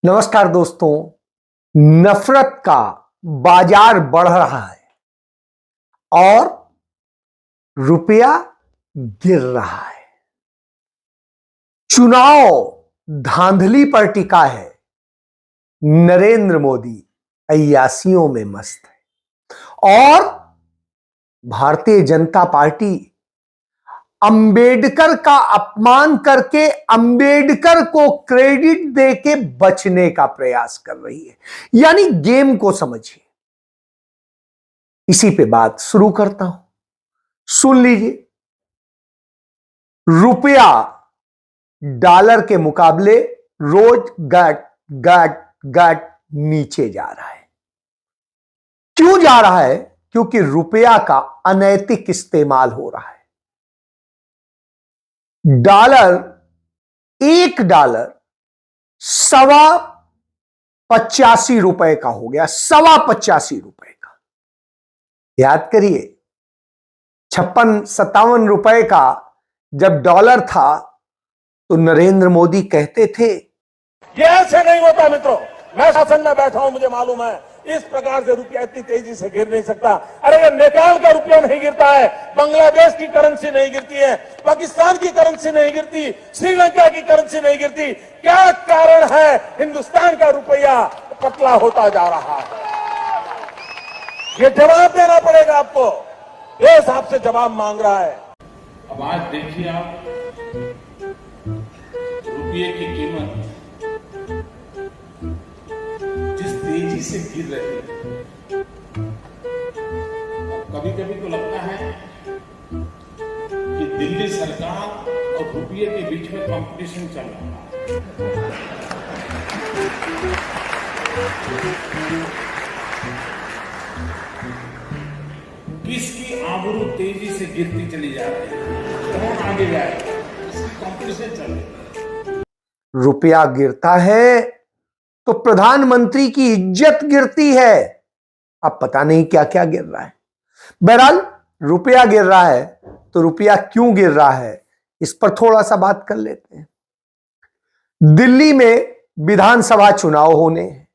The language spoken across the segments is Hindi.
नमस्कार दोस्तों। नफरत का बाजार बढ़ रहा है और रुपया गिर रहा है। चुनाव धांधली पर टिका है। नरेंद्र मोदी अय्यासियों में मस्त है और भारतीय जनता पार्टी अंबेडकर का अपमान करके अंबेडकर को क्रेडिट देके बचने का प्रयास कर रही है। यानी गेम को समझिए। इसी पे बात शुरू करता हूं, सुन लीजिए। रुपया डॉलर के मुकाबले रोज गट गट गट नीचे जा रहा है। क्यों जा रहा है? क्योंकि रुपया का अनैतिक इस्तेमाल हो रहा है। $1 ₹85 का हो गया। ₹85 का। याद करिए, 56-57 रुपए का जब डॉलर था तो नरेंद्र मोदी कहते थे ये ऐसे नहीं होता मित्रों। मैं शासन में बैठा हूं, मुझे मालूम है इस प्रकार से रुपया इतनी तेजी से गिर नहीं सकता। अरे ये नेपाल का रुपया नहीं गिरता है, बांग्लादेश की करेंसी नहीं गिरती है, पाकिस्तान की करेंसी नहीं गिरती, श्रीलंका की करेंसी नहीं गिरती। क्या कारण है हिंदुस्तान का रुपया पतला होता जा रहा है? ये जवाब देना पड़ेगा आपको। देश आपसे जवाब मांग रहा है। अब आज देखिए आप, रुपये की कीमत जिस तेजी से गिर रही है, कभी कभी तो लगता है कि दिल्ली सरकार और रुपये के बीच में कंपटीशन चल रहा है। किसकी आबरू तेजी से गिरती चली जा रही है, कौन आगे जाएगा, इसकी कंपटीशन चल रही है। रुपया गिरता है तो प्रधानमंत्री की इज्जत गिरती है। अब पता नहीं क्या क्या गिर रहा है। बहरहाल रुपया गिर रहा है तो रुपया क्यों गिर रहा है, इस पर थोड़ा सा बात कर लेते हैं। दिल्ली में विधानसभा चुनाव होने हैं।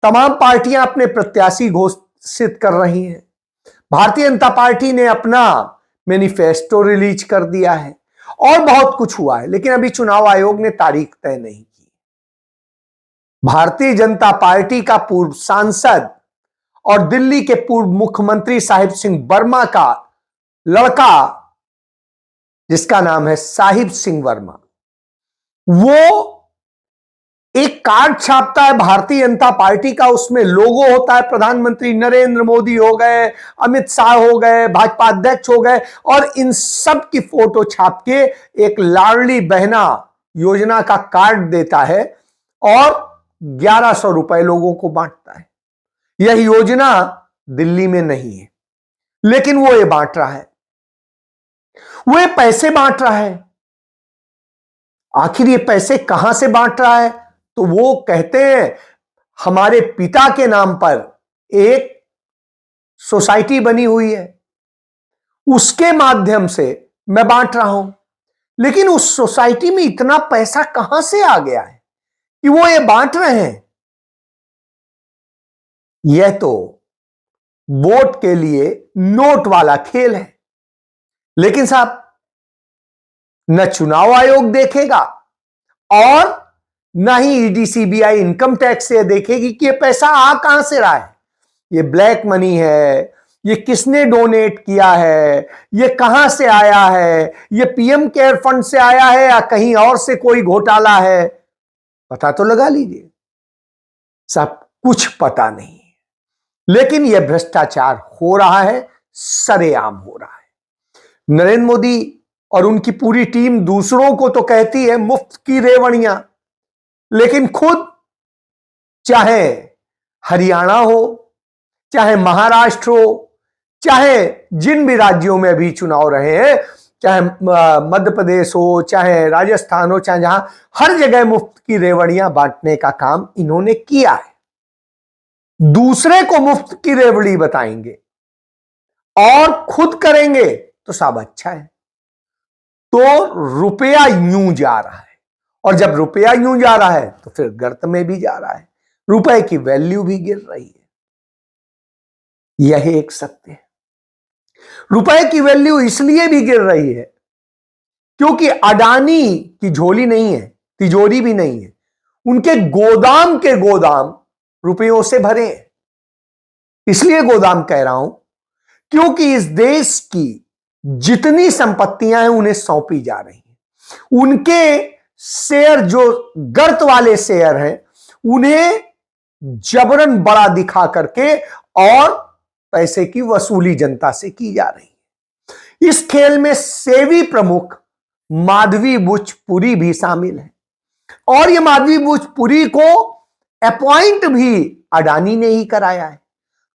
तमाम पार्टियां अपने प्रत्याशी घोषित कर रही हैं। भारतीय जनता पार्टी ने अपना मैनिफेस्टो रिलीज कर दिया है और बहुत कुछ हुआ है, लेकिन अभी चुनाव आयोग ने तारीख तय नहीं की। भारतीय जनता पार्टी का पूर्व सांसद और दिल्ली के पूर्व मुख्यमंत्री साहिब सिंह वर्मा का लड़का, जिसका नाम है साहिब सिंह वर्मा, वो एक कार्ड छापता है भारतीय जनता पार्टी का। उसमें लोगो होता है, प्रधानमंत्री नरेंद्र मोदी हो गए, अमित शाह हो गए, भाजपा अध्यक्ष हो गए, और इन सब की फोटो छाप के एक लाडली बहना योजना का कार्ड देता है और 1100 रुपए लोगों को बांटता है। यह योजना दिल्ली में नहीं है, लेकिन वो ये बांट रहा है, वो ये पैसे बांट रहा है। आखिर ये पैसे कहां से बांट रहा है? तो वो कहते हैं हमारे पिता के नाम पर एक सोसाइटी बनी हुई है, उसके माध्यम से मैं बांट रहा हूं। लेकिन उस सोसाइटी में इतना पैसा कहां से आ गया है कि वो ये बांट रहे हैं? यह तो वोट के लिए नोट वाला खेल है। लेकिन साहब, न चुनाव आयोग देखेगा और ना ही ईडी सीबीआई इनकम टैक्स से देखेगी कि ये पैसा आ कहां से रहा है, ये ब्लैक मनी है, ये किसने डोनेट किया है, ये कहां से आया है, ये पीएम केयर फंड से आया है या कहीं और से कोई घोटाला है। पता तो लगा लीजिए। सब कुछ पता नहीं है, लेकिन यह भ्रष्टाचार हो रहा है, सरेआम हो रहा है। नरेंद्र मोदी और उनकी पूरी टीम दूसरों को तो कहती है मुफ्त की रेवड़ियां, लेकिन खुद चाहे हरियाणा हो, चाहे महाराष्ट्र हो, चाहे जिन भी राज्यों में अभी चुनाव रहे हैं, चाहे मध्य प्रदेश हो, चाहे राजस्थान हो, चाहे जहां, हर जगह मुफ्त की रेवड़ियां बांटने का काम इन्होंने किया है। दूसरे को मुफ्त की रेवड़ी बताएंगे और खुद करेंगे तो सब अच्छा है। तो रुपया यूं जा रहा है और जब रुपया यूं जा रहा है तो फिर गर्त में भी जा रहा है, रुपए की वैल्यू भी गिर रही है। यह एक सत्य है। रुपए की वैल्यू इसलिए भी गिर रही है क्योंकि अडानी की झोली नहीं है, तिजोरी भी नहीं है, उनके गोदाम के गोदाम रुपयों से भरे हैं। इसलिए गोदाम कह रहा हूं क्योंकि इस देश की जितनी संपत्तियां हैं उन्हें सौंपी जा रही हैं। उनके शेयर जो गर्त वाले शेयर हैं उन्हें जबरन बड़ा दिखा करके और पैसे की वसूली जनता से की जा रही है। इस खेल में सेबी प्रमुख माधवी बुचपुरी भी शामिल है और यह माधवी बुचपुरी को अपॉइंट भी अडानी ने ही कराया है।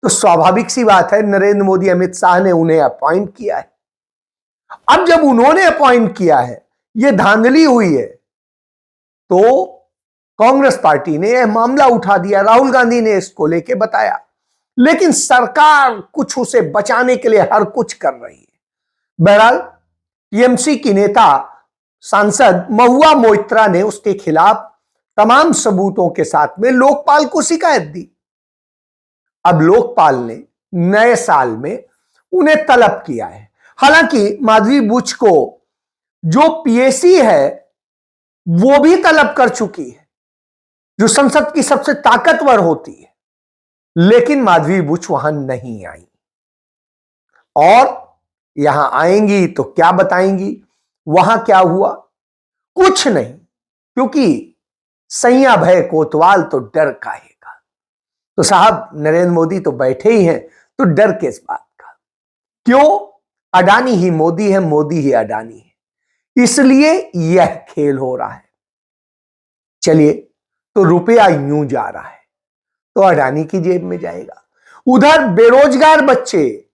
तो स्वाभाविक सी बात है नरेंद्र मोदी अमित शाह ने उन्हें अपॉइंट किया है। अब जब उन्होंने अपॉइंट किया है, यह धांधली हुई है, तो कांग्रेस पार्टी ने यह मामला उठा दिया। राहुल गांधी ने इसको लेके बताया, लेकिन सरकार कुछ उसे बचाने के लिए हर कुछ कर रही है। बहरहाल टीएमसी की नेता सांसद महुआ मोइत्रा ने उसके खिलाफ तमाम सबूतों के साथ में लोकपाल को शिकायत दी। अब लोकपाल ने नए साल में उन्हें तलब किया है। हालांकि माधवी बुच को जो पीएसी है वो भी तलब कर चुकी है, जो संसद की सबसे ताकतवर होती है, लेकिन माधवी बुच वहां नहीं आई। और यहां आएंगी तो क्या बताएंगी वहां क्या हुआ? कुछ नहीं, क्योंकि सैया भय कोतवाल तो डर काहेगा। तो साहब नरेंद्र मोदी तो बैठे ही हैं, तो डर किस बात का? क्यों? अडानी ही मोदी है, मोदी ही अडानी है, इसलिए यह खेल हो रहा है। चलिए, तो रुपया यूं जा रहा है तो अडानी की जेब में जाएगा। उधर बेरोजगार बच्चे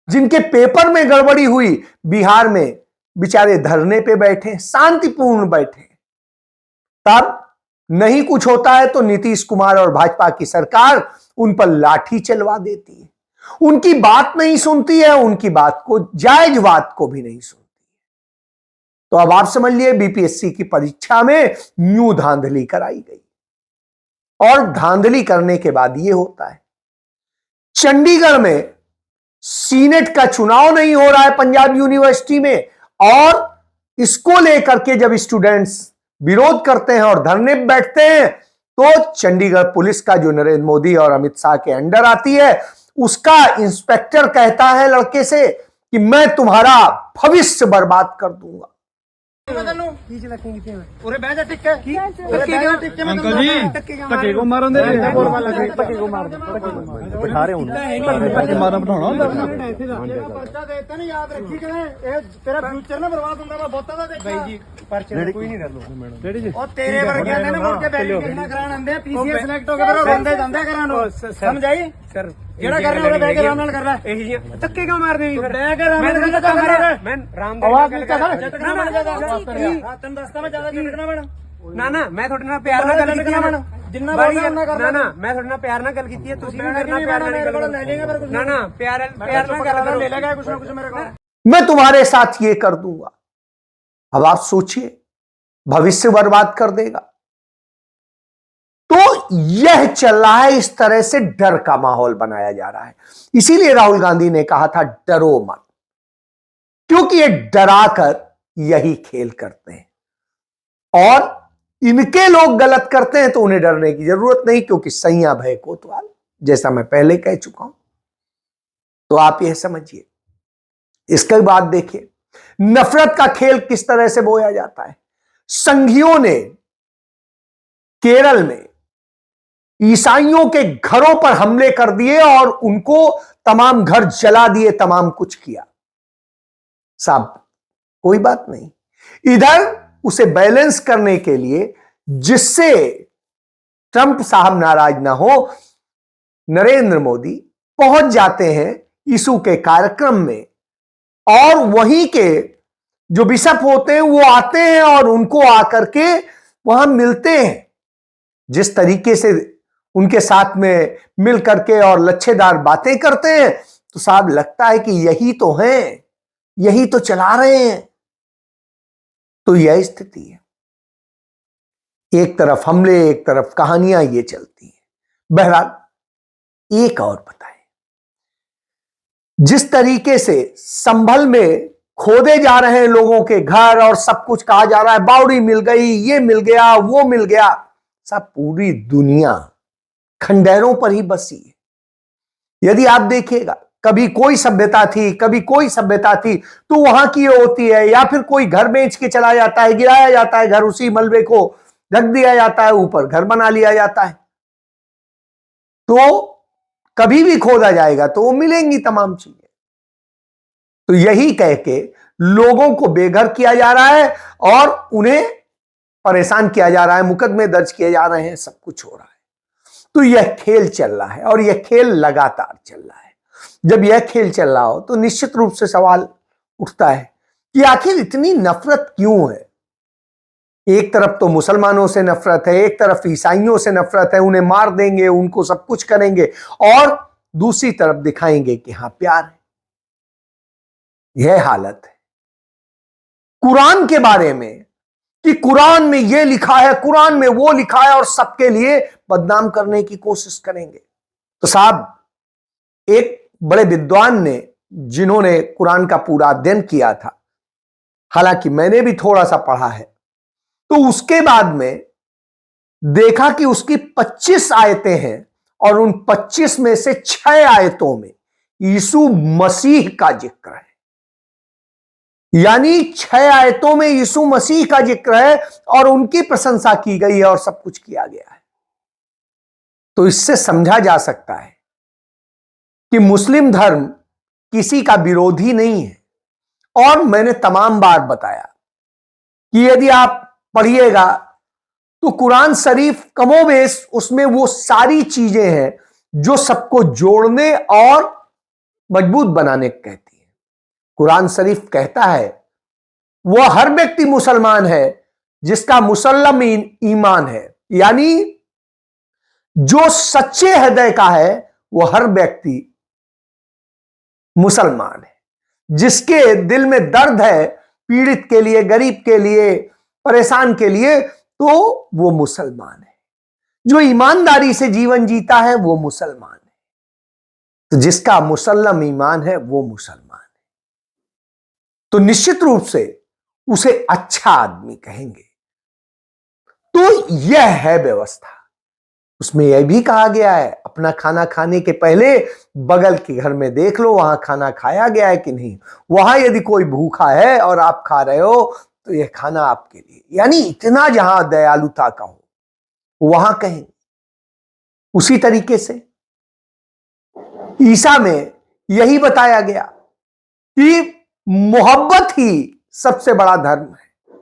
जिनके पेपर में गड़बड़ी हुई, बिहार में बेचारे धरने पे बैठे, शांतिपूर्ण बैठे। तब नहीं कुछ होता है तो नीतीश कुमार और भाजपा की सरकार उन पर लाठी चलवा देती है, उनकी बात नहीं सुनती है, उनकी बात को, जायज बात को भी नहीं सुनती है। तो अब आप समझ लिए बीपीएससी की परीक्षा में न्यू धांधली कराई गई, और धांधली करने के बाद यह होता है। चंडीगढ़ में सीनेट का चुनाव नहीं हो रहा है पंजाब यूनिवर्सिटी में, और इसको लेकर के जब स्टूडेंट्स विरोध करते हैं और धरने पर बैठते हैं, तो चंडीगढ़ पुलिस का, जो नरेंद्र मोदी और अमित शाह के अंडर आती है, उसका इंस्पेक्टर कहता है लड़के से कि मैं तुम्हारा भविष्य बर्बाद कर दूंगा। अंकल जी धक्के को मारन दे धक्के को मार बिठा रहे हूं मारना बिठाना पर्चा देते ना, याद रखी कि तेरा फ्यूचर ना बर्बाद होगा। मैं बहुता देख भाई जी पर्चे कोई नहीं कर लो डैडी जी, और तेरे वर्गे ने मुड़ के वेरिफिकेशन करान आंदे, पीसीएस सिलेक्ट हो गए फिर बंदे धंधे करानो। समझ आई सर? जेड़ा कर रहा है बैग आराम नाल कर रहा है। यही धक्के क्यों मार देंगे? बैग आराम नाल कर रहा है। मैं राम आवाज नीचा कर झटकना बन जाता है। तन रास्ता में ज्यादा झटकना बन ना ना, मैं थोड़े ना प्यार ਨਾਲ ਗੱਲ ਕੀਤੀ ਹੈ। ਜਿੰਨਾ ਬੋਲਣਾ ਨਾ ਕਰਨਾ। ਨਾ ਮੈਂ ਤੁਹਾਡੇ ਨਾਲ ਪਿਆਰ ਨਾਲ ਗੱਲ ਕੀਤੀ ਹੈ, ਤੁਸੀਂ ਵੀ ਮੇਰੇ ਨਾਲ ਪਿਆਰ ਨਾਲ ਗੱਲ ਕਰੋ। ਲੈ ਲੇਗਾ ਪਰ ਕੁਝ ਨਾ ਨਾ ਪਿਆਰ ਨਾਲ ਗੱਲ ਕਰੋ, ले लेगा कुछ ना कुछ मेरे को। मैं तुम्हारे साथ ये कर दूंगा। अब आप सोचिए, भविष्य बर्बाद कर देगा। तो यह चल रहा है, इस तरह से डर का माहौल बनाया जा रहा है। इसीलिए राहुल गांधी ने कहा था डरो मत, क्योंकि ये डराकर यही खेल करते हैं, और इनके लोग गलत करते हैं तो उन्हें डरने की जरूरत नहीं, क्योंकि सैया भय कोतवाल, जैसा मैं पहले कह चुका हूं। तो आप यह समझिए। इसके बाद देखिए नफरत का खेल किस तरह से बोया जाता है। संघियों ने केरल में ईसाइयों के घरों पर हमले कर दिए और उनको तमाम घर जला दिए, तमाम कुछ किया। साहब कोई बात नहीं, इधर उसे बैलेंस करने के लिए, जिससे ट्रंप साहब नाराज ना हो, नरेंद्र मोदी पहुंच जाते हैं यीशु के कार्यक्रम में, और वहीं के जो बिशप होते हैं वो आते हैं और उनको आकर के वहां मिलते हैं। जिस तरीके से उनके साथ में मिल करके और लच्छेदार बातें करते हैं, तो साहब लगता है कि यही तो हैं, यही तो चला रहे हैं। तो यह स्थिति है। एक तरफ हमले, एक तरफ कहानियां ये चलती हैं। बहरहाल एक और बताएं, जिस तरीके से संभल में खोदे जा रहे हैं लोगों के घर और सब कुछ कहा जा रहा है बावड़ी मिल गई, ये मिल गया, वो मिल गया, सब पूरी दुनिया खंडहरों पर ही बसी है। यदि आप देखिएगा, कभी कोई सभ्यता थी, कभी कोई सभ्यता थी, तो वहां की ये होती है, या फिर कोई घर बेच के चला जाता है, गिराया जाता है घर, उसी मलबे को ढक दिया जाता है, ऊपर घर बना लिया जाता है। तो कभी भी खोदा जाएगा तो वो मिलेंगी तमाम चीजें। तो यही कह के लोगों को बेघर किया जा रहा है और उन्हें परेशान किया जा रहा है, मुकदमे दर्ज किए जा रहे हैं, सब कुछ हो रहा है। तो यह खेल चल रहा है और यह खेल लगातार चल रहा है। जब यह खेल चल रहा हो तो निश्चित रूप से सवाल उठता है कि आखिर इतनी नफरत क्यों है। एक तरफ तो मुसलमानों से नफरत है, एक तरफ ईसाइयों से नफरत है, उन्हें मार देंगे, उनको सब कुछ करेंगे, और दूसरी तरफ दिखाएंगे कि हां प्यार है। यह हालत है कुरान के बारे में कि कुरान में यह लिखा है, कुरान में वो लिखा है, और सबके लिए बदनाम करने की कोशिश करेंगे। तो साहब, एक बड़े विद्वान ने, जिन्होंने कुरान का पूरा अध्ययन किया था, हालांकि मैंने भी थोड़ा सा पढ़ा है, तो उसके बाद में देखा कि उसकी 25 आयतें हैं और उन 25 में से 6 आयतों में यीशु मसीह का जिक्र है। यानी 6 आयतों में यीशु मसीह का जिक्र है और उनकी प्रशंसा की गई है और सब कुछ किया गया है। तो इससे समझा जा सकता है कि मुस्लिम धर्म किसी का विरोधी नहीं है। और मैंने तमाम बार बताया कि यदि आप पढ़िएगा तो कुरान शरीफ कमोबेश उसमें वो सारी चीजें हैं जो सबको जोड़ने और मजबूत बनाने कहती है। कुरान शरीफ कहता है वह हर व्यक्ति मुसलमान है जिसका मुसल्लम ईमान है, यानी जो सच्चे हृदय का है वह हर व्यक्ति मुसलमान है। जिसके दिल में दर्द है पीड़ित के लिए, गरीब के लिए, परेशान के लिए, तो वो मुसलमान है। जो ईमानदारी से जीवन जीता है वो मुसलमान है। तो जिसका मुसल्लम ईमान है वो मुसलमान है। तो निश्चित रूप से उसे अच्छा आदमी कहेंगे। तो यह है व्यवस्था। उसमें यह भी कहा गया है अपना खाना खाने के पहले बगल के घर में देख लो वहां खाना खाया गया है कि नहीं। वहां यदि कोई भूखा है और आप खा रहे हो तो यह खाना आपके लिए, यानी इतना जहां दयालुता का हो वहां कहेंगे। उसी तरीके से ईसा में यही बताया गया कि मोहब्बत ही सबसे बड़ा धर्म है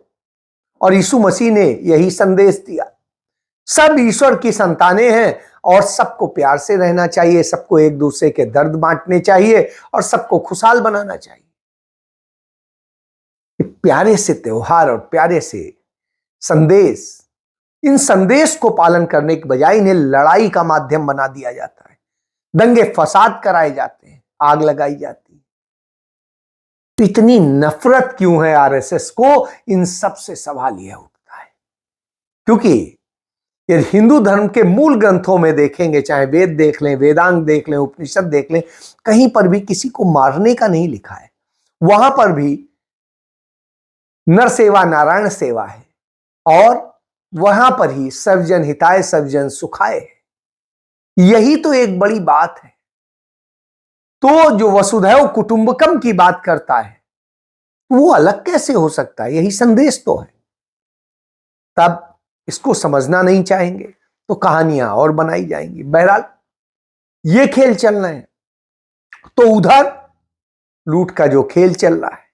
और यीशु मसीह ने यही संदेश दिया। सब ईश्वर की संतानें हैं और सबको प्यार से रहना चाहिए, सबको एक दूसरे के दर्द बांटने चाहिए और सबको खुशहाल बनाना चाहिए। प्यारे से त्योहार और प्यारे से संदेश, इन संदेश को पालन करने के बजाय इन्हें लड़ाई का माध्यम बना दिया जाता है, दंगे फसाद कराए जाते हैं, आग लगाई जाती है। तो इतनी नफरत क्यों है आरएसएस को, इन सब से सवाल यह उठता है। क्योंकि यदि हिंदू धर्म के मूल ग्रंथों में देखेंगे, चाहे वेद देख लें, वेदांग देख लें, उपनिषद देख लें, कहीं पर भी किसी को मारने का नहीं लिखा है। वहां पर भी नर सेवा नारायण सेवा है और वहां पर ही सर्वजन हिताय सर्वजन सुखाय है। यही तो एक बड़ी बात है। तो जो वसुधैव कुटुंबकम की बात करता है वो अलग कैसे हो सकता है? यही संदेश तो है। तब इसको समझना नहीं चाहेंगे तो कहानियां और बनाई जाएंगी। बहरहाल ये खेल चल रहे हैं। तो उधर लूट का जो खेल चल रहा है,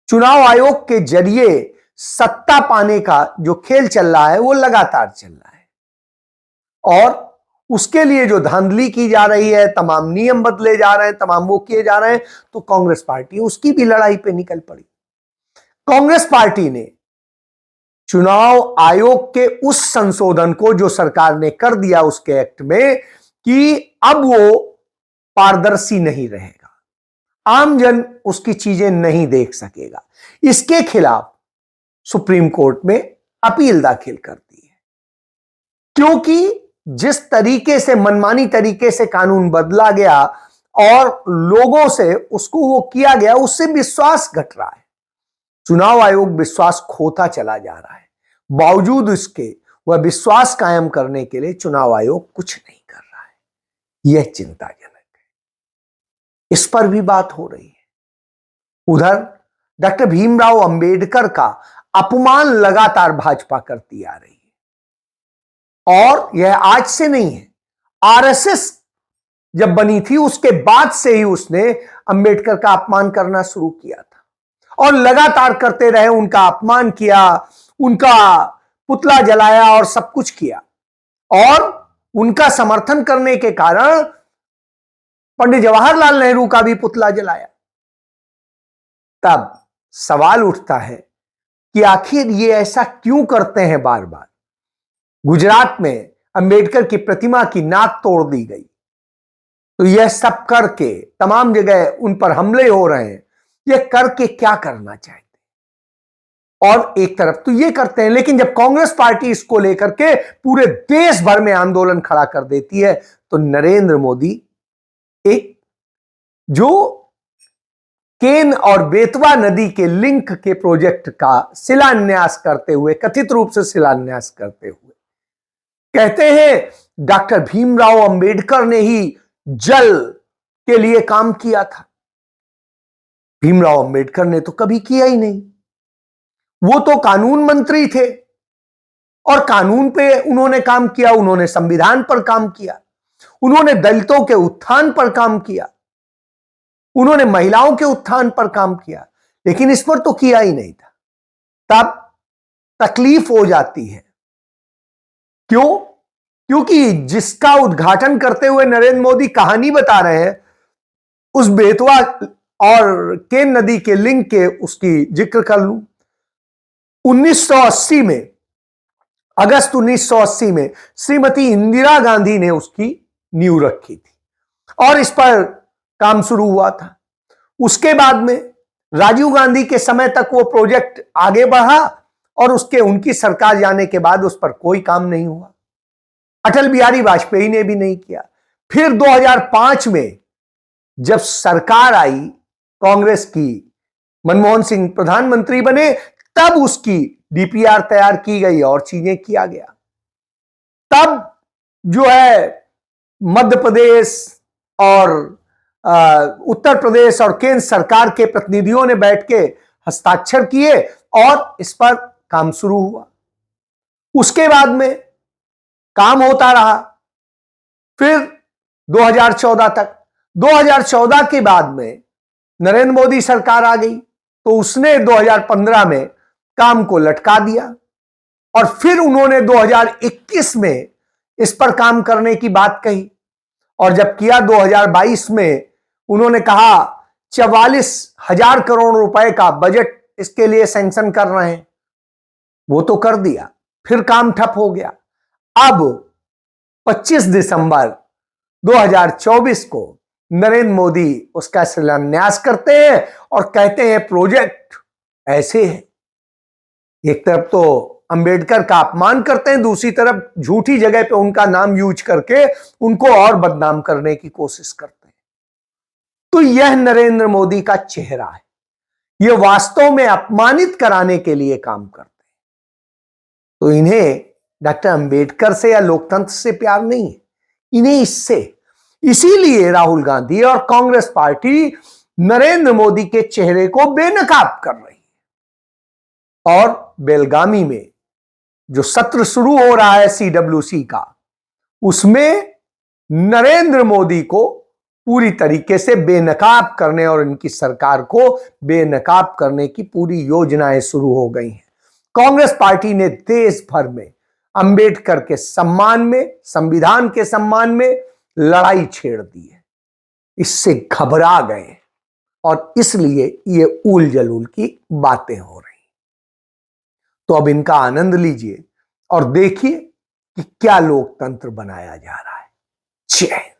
चुनाव आयोग के जरिए सत्ता पाने का जो खेल चल रहा है वो लगातार चल रहा है और उसके लिए जो धांधली की जा रही है, तमाम नियम बदले जा रहे हैं, तमाम वो किए जा रहे हैं, तो कांग्रेस पार्टी उसकी भी लड़ाई पे निकल पड़ी। कांग्रेस पार्टी ने चुनाव आयोग के उस संशोधन को जो सरकार ने कर दिया उसके एक्ट में कि अब वो पारदर्शी नहीं रहेगा, आम जन उसकी चीजें नहीं देख सकेगा, इसके खिलाफ सुप्रीम कोर्ट में अपील दाखिल कर दी है। क्योंकि जिस तरीके से मनमानी तरीके से कानून बदला गया और लोगों से उसको वो किया गया, उससे विश्वास घट रहा है। चुनाव आयोग विश्वास खोता चला जा रहा है। बावजूद इसके वह विश्वास कायम करने के लिए चुनाव आयोग कुछ नहीं कर रहा है। यह चिंताजनक है। इस पर भी बात हो रही है। उधर डॉक्टर भीमराव अंबेडकर का अपमान लगातार भाजपा करती आ रही है और यह आज से नहीं है। आरएसएस जब बनी थी उसके बाद से ही उसने अंबेडकर का अपमान करना शुरू किया था और लगातार करते रहे। उनका अपमान किया, उनका पुतला जलाया और सब कुछ किया और उनका समर्थन करने के कारण पंडित जवाहरलाल नेहरू का भी पुतला जलाया। तब सवाल उठता है कि आखिर ये ऐसा क्यों करते हैं बार बार। गुजरात में अंबेडकर की प्रतिमा की नाक तोड़ दी गई, तो यह सब करके तमाम जगह उन पर हमले हो रहे हैं। यह करके क्या करना चाहते हैं? और एक तरफ तो ये करते हैं, लेकिन जब कांग्रेस पार्टी इसको लेकर के पूरे देश भर में आंदोलन खड़ा कर देती है तो नरेंद्र मोदी एक जो केन और बेतवा नदी के लिंक के प्रोजेक्ट का शिलान्यास करते हुए, कथित रूप से शिलान्यास करते हुए कहते हैं डॉक्टर भीमराव अंबेडकर ने ही जल के लिए काम किया था। भीमराव अंबेडकर ने तो कभी किया ही नहीं। वो तो कानून मंत्री थे और कानून पे उन्होंने काम किया, उन्होंने संविधान पर काम किया, उन्होंने दलितों के उत्थान पर काम किया, उन्होंने महिलाओं के उत्थान पर काम किया, लेकिन इस पर तो किया ही नहीं था। तब तकलीफ हो जाती है। क्यों? क्योंकि जिसका उद्घाटन करते हुए नरेंद्र मोदी कहानी बता रहे हैं, उस बेतवा और केन नदी के लिंक के उसकी जिक्र कर लूं। 1980 में, अगस्त 1980 में श्रीमती इंदिरा गांधी ने उसकी नींव रखी थी और इस पर काम शुरू हुआ था। उसके बाद में राजीव गांधी के समय तक वो प्रोजेक्ट आगे बढ़ा और उनकी सरकार जाने के बाद उस पर कोई काम नहीं हुआ। अटल बिहारी वाजपेयी ने भी नहीं किया। फिर 2005 में जब सरकार आई कांग्रेस की, मनमोहन सिंह प्रधानमंत्री बने, तब उसकी डीपीआर तैयार की गई और चीजें किया गया। तब जो है मध्य प्रदेश और उत्तर प्रदेश और केंद्र सरकार के प्रतिनिधियों ने बैठ के हस्ताक्षर किए और इस पर काम शुरू हुआ। उसके बाद में काम होता रहा। फिर 2014 तक, 2014 के बाद में नरेंद्र मोदी सरकार आ गई तो उसने 2015 में काम को लटका दिया और फिर उन्होंने 2021 में इस पर काम करने की बात कही और जब किया 2022 में उन्होंने कहा 44,000 करोड़ रुपए का बजट इसके लिए सैंक्शन कर रहे हैं। वो तो कर दिया, फिर काम ठप हो गया। अब 25 दिसंबर 2024 को नरेंद्र मोदी उसका शिलान्यास करते हैं और कहते हैं प्रोजेक्ट ऐसे है। एक तरफ तो अंबेडकर का अपमान करते हैं, दूसरी तरफ झूठी जगह पे उनका नाम यूज करके उनको और बदनाम करने की कोशिश करते हैं। तो यह नरेंद्र मोदी का चेहरा है। यह वास्तव में अपमानित कराने के लिए काम करते हैं। तो इन्हें डॉक्टर अंबेडकर से या लोकतंत्र से प्यार नहीं है, इन्हें इससे। इसीलिए राहुल गांधी और कांग्रेस पार्टी नरेंद्र मोदी के चेहरे को बेनकाब कर रही है। और बेलगामी में जो सत्र शुरू हो रहा है सीडब्ल्यूसी का, उसमें नरेंद्र मोदी को पूरी तरीके से बेनकाब करने और इनकी सरकार को बेनकाब करने की पूरी योजनाएं शुरू हो गई हैं। कांग्रेस पार्टी ने देश भर में अंबेडकर के सम्मान में, संविधान के सम्मान में लड़ाई छेड़ दी है। इससे घबरा गए और इसलिए ये उल जलूल की बातें हो रही। तो अब इनका आनंद लीजिए और देखिए कि क्या लोकतंत्र बनाया जा रहा है। जय